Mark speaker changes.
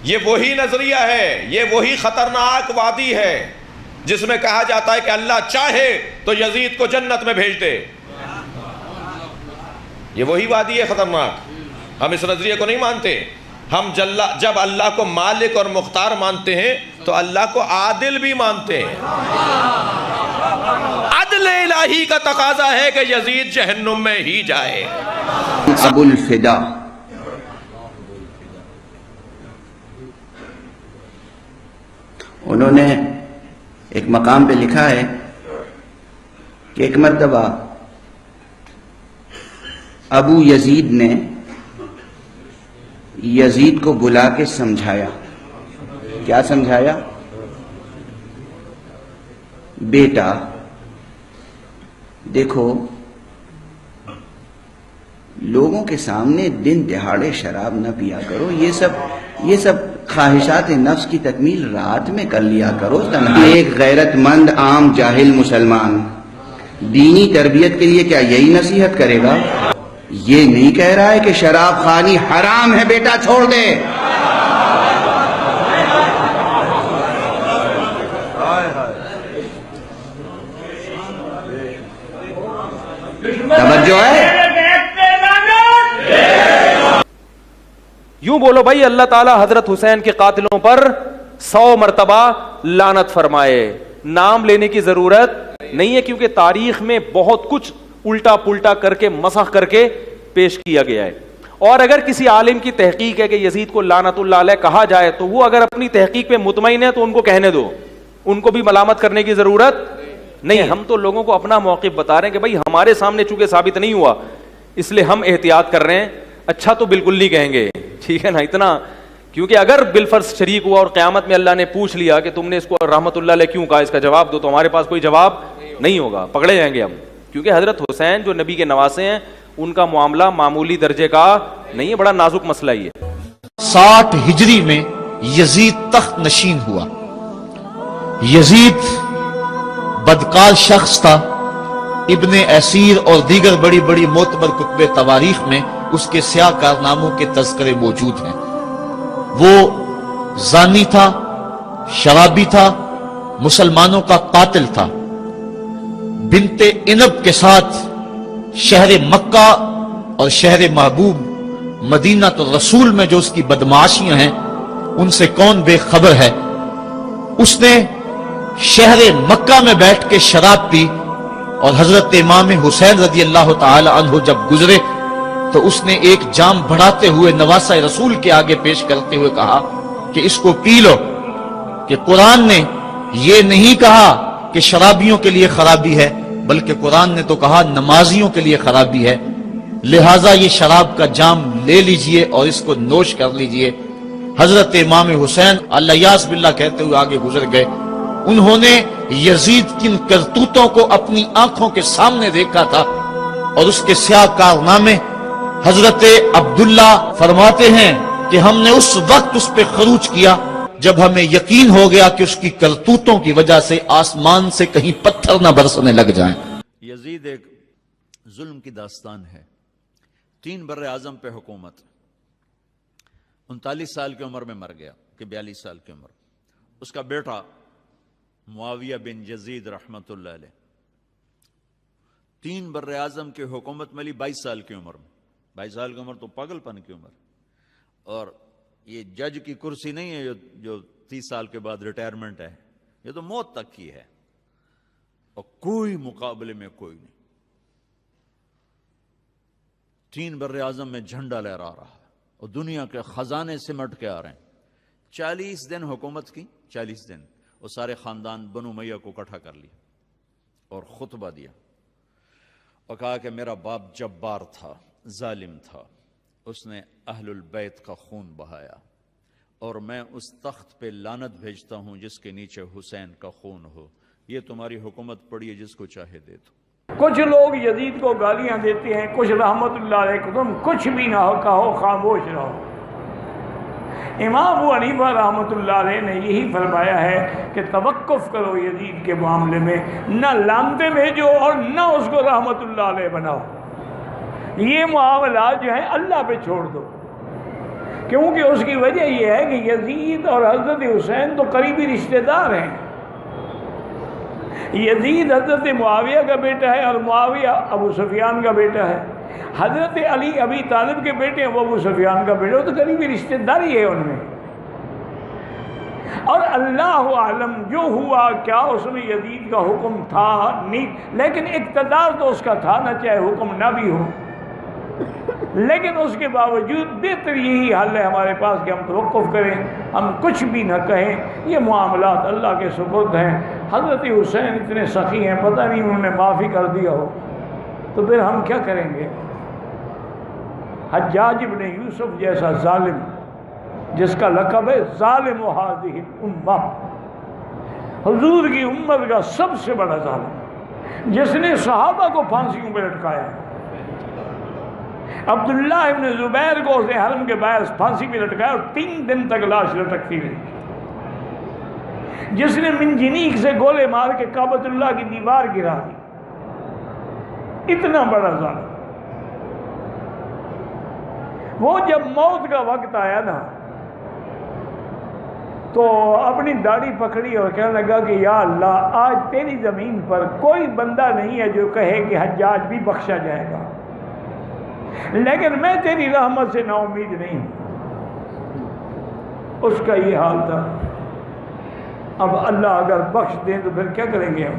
Speaker 1: یہ وہی نظریہ ہے، یہ وہی خطرناک وادی ہے جس میں کہا جاتا ہے کہ اللہ چاہے تو یزید کو جنت میں بھیج دے۔ یہ وہی وادی ہے خطرناک۔ ہم اس نظریے کو نہیں مانتے۔ ہم جب اللہ کو مالک اور مختار مانتے ہیں تو اللہ کو عادل بھی مانتے ہیں۔ عدل الہی کا تقاضا ہے کہ یزید جہنم میں ہی جائے۔
Speaker 2: ابو الفدا انہوں نے ایک مقام پہ لکھا ہے کہ ایک مرتبہ ابو یزید نے یزید کو بلا کے سمجھایا۔ کیا سمجھایا؟ بیٹا دیکھو، لوگوں کے سامنے دن دہاڑے شراب نہ پیا کرو، یہ سب خواہشات نفس کی تکمیل رات میں کر لیا کرو۔ ایک غیرت مند عام جاہل مسلمان دینی تربیت کے لیے کیا یہی نصیحت کرے گا؟ یہ نہیں کہہ رہا ہے کہ شراب خوانی حرام ہے، بیٹا چھوڑ دے۔ توجہ ہے؟
Speaker 3: یوں بولو بھائی، اللہ تعالیٰ حضرت حسین کے قاتلوں پر 100 مرتبہ لعنت فرمائے۔ نام لینے کی ضرورت نہیں ہے، کیونکہ تاریخ میں بہت کچھ الٹا پلٹا کر کے مسخ کر کے پیش کیا گیا ہے۔ اور اگر کسی عالم کی تحقیق ہے کہ یزید کو لعنت اللہ علیہ کہا جائے تو وہ اگر اپنی تحقیق پہ مطمئن ہے تو ان کو کہنے دو، ان کو بھی ملامت کرنے کی ضرورت نہیں۔ ہم تو لوگوں کو اپنا موقف بتا رہے ہیں کہ بھائی ہمارے سامنے چونکہ ثابت نہیں ہوا اس لیے ہم احتیاط کر رہے ہیں۔ اچھا تو بالکل نہیں کہیں گے، ٹھیک ہے نا، اتنا، کیونکہ اگر بالفرض شریک ہوا اور قیامت میں اللہ نے پوچھ لیا کہ تم نے اس کو رحمت اللہ علیہ کیوں کہا، اس کا جواب دو، تو ہمارے پاس کوئی جواب نہیں ہوگا، پکڑے جائیں گے ہم، کیونکہ حضرت حسین جو نبی کے نواسے ہیں ان کا معاملہ معمولی درجے کا نہیں ہے، بڑا نازک مسئلہ ہی ہے۔
Speaker 4: 60 ہجری میں یزید تخت نشین ہوا۔ یزید بدکار شخص تھا، ابن اسیر اور دیگر بڑی بڑی معتبر کتب تواریخ میں اس کے سیاہ کارناموں کے تذکرے موجود ہیں۔ وہ زانی تھا، شرابی تھا، مسلمانوں کا قاتل تھا۔ بنت عنب کے ساتھ شہر مکہ اور شہر محبوب مدینہ الرسول میں جو اس کی بدمعاشیاں ہیں ان سے کون بے خبر ہے۔ اس نے شہر مکہ میں بیٹھ کے شراب پی، اور حضرت امام حسین رضی اللہ تعالی عنہ جب گزرے تو اس نے ایک جام بڑھاتے ہوئے نواسہ رسول کے آگے پیش کرتے ہوئے کہا کہ اس کو پی لو، کہ قرآن نے یہ نہیں کہا کہ شرابیوں کے لیے خرابی ہے، بلکہ قرآن نے تو کہا نمازیوں کے لیے خرابی ہے، لہٰذا یہ شراب کا جام لے لیجئے اور اس کو نوش کر لیجئے۔ حضرت امام حسین الیاس باللہ کہتے ہوئے آگے گزر گئے۔ انہوں نے یزید کن کرتوتوں کو اپنی آنکھوں کے سامنے دیکھا تھا، اور اس کے سیاہ کارنامے حضرت عبداللہ فرماتے ہیں کہ ہم نے اس وقت اس پہ خروج کیا جب ہمیں یقین ہو گیا کہ اس کی کرتوتوں کی وجہ سے آسمان سے کہیں پتھر نہ برسنے لگ جائیں۔
Speaker 5: یزید ایک ظلم کی داستان ہے۔ 3 بر اعظم پہ حکومت، 39 سال کی عمر میں مر گیا کہ 42 سال کی عمر۔ اس کا بیٹا معاویہ بن یزید رحمت اللہ علیہ 3 بر اعظم کی حکومت ملی 22 سال کی عمر میں۔ 22 سال کی عمر تو پاگل پن کی عمر، اور یہ جج کی کرسی نہیں ہے جو 30 سال کے بعد ریٹائرمنٹ ہے، یہ تو موت تک کی ہے، اور کوئی مقابلے میں کوئی نہیں۔ 3 بر اعظم میں جھنڈا لہرا رہا ہے اور دنیا کے خزانے سمٹ کے آ رہے ہیں۔ 40 دن حکومت کی، 40 دن وہ سارے خاندان بنو امیہ کو اکٹھا کر لیا اور خطبہ دیا اور کہا کہ میرا باپ جبار تھا، ظالم تھا، اس نے اہل البیت کا خون بہایا، اور میں اس تخت پہ لعنت بھیجتا ہوں جس کے نیچے حسین کا خون ہو۔ یہ تمہاری حکومت پڑی ہے، جس کو چاہے دے دو۔
Speaker 6: کچھ لوگ یزید کو گالیاں دیتے ہیں، کچھ رحمت اللہ علیہ کو تم کچھ بھی نہ ہو کہو، خاموش رہو۔ امام ابو حنیفہ رحمت اللہ علیہ نے یہی فرمایا ہے کہ توقف کرو یزید کے معاملے میں، نہ لانتے بھیجو اور نہ اس کو رحمت اللہ علیہ بناؤ۔ یہ معاملات جو ہیں اللہ پہ چھوڑ دو، کیونکہ اس کی وجہ یہ ہے کہ یزید اور حضرت حسین تو قریبی رشتہ دار ہیں. یزید حضرت معاویہ کا بیٹا ہے اور معاویہ ابو سفیان کا بیٹا ہے. حضرت علی ابی طالب کے بیٹے ہیں، وہ ابو سفیان کا بیٹا، وہ تو قریبی رشتہ داری ہے ان میں. اور اللہ عالم جو ہوا کیا اس میں یزید کا حکم تھا نہیں، لیکن اقتدار تو اس کا تھا نہ، چاہے حکم نہ بھی ہو. لیکن اس کے باوجود بہتر یہی حل ہے ہمارے پاس کہ ہم توقف کریں، ہم کچھ بھی نہ کہیں. یہ معاملات اللہ کے سپرد ہیں. حضرت حسین اتنے سخی ہیں، پتہ نہیں انہوں نے معافی کر دیا ہو تو پھر ہم کیا کریں گے؟ حجاج ابن یوسف جیسا ظالم، جس کا لقب ہے ظالم هذه الامہ، حضور کی امت کا سب سے بڑا ظالم، جس نے صحابہ کو پھانسیوں پہ لٹکایا. عبداللہ ابن زبیر کو اس نے حرم کے باعث پھانسی پہ لٹکایا اور 3 دن تک لاش لٹکتی رہی. جس نے منجنیق سے گولے مار کے کعبۃ اللہ کی دیوار گرا دی، اتنا بڑا ظالم. وہ جب موت کا وقت آیا نا تو اپنی داڑھی پکڑی اور کہنے لگا کہ یا اللہ، آج تیری زمین پر کوئی بندہ نہیں ہے جو کہے کہ حجاج بھی بخشا جائے گا، لیکن میں تیری رحمت سے نا امید نہیں ہوں. اس کا یہ حال تھا. اب اللہ اگر بخش دیں تو پھر کیا کریں گے ہم؟